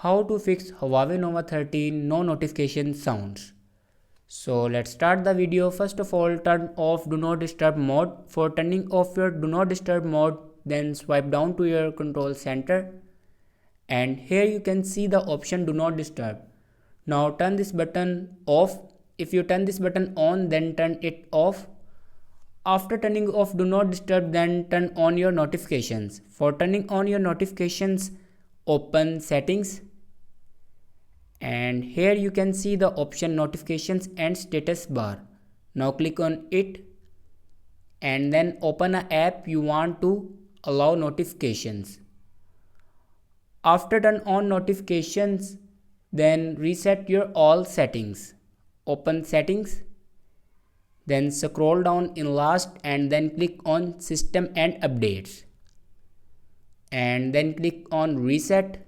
How to fix Huawei Nova 13 no notification sounds. So let's start the video. First of all, turn off do not disturb mode. For turning off your do not disturb mode, then swipe down to your control center and here you can see the option do not disturb. Now turn this button off. If you turn this button on, then turn it off. After turning off do not disturb, then turn on your notifications. For turning on your notifications, open settings and here you can see the option notifications and status bar. Now click on it and then open an app you want to allow notifications. After turn on notifications, then reset your all settings. Open settings, then scroll down in last and then click on system and updates and then click on reset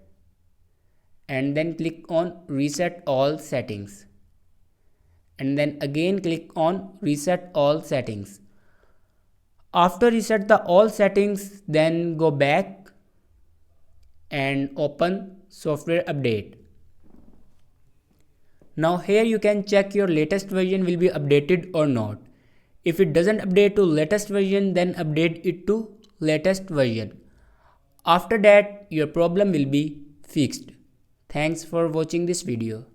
and then click on reset all settings and then again click on reset all settings. After reset the all settings, then go back and open software update. Now here you can check your latest version will be updated or not. If it doesn't update to latest version, then update it to latest version. After that your problem will be fixed. Thanks for watching this video.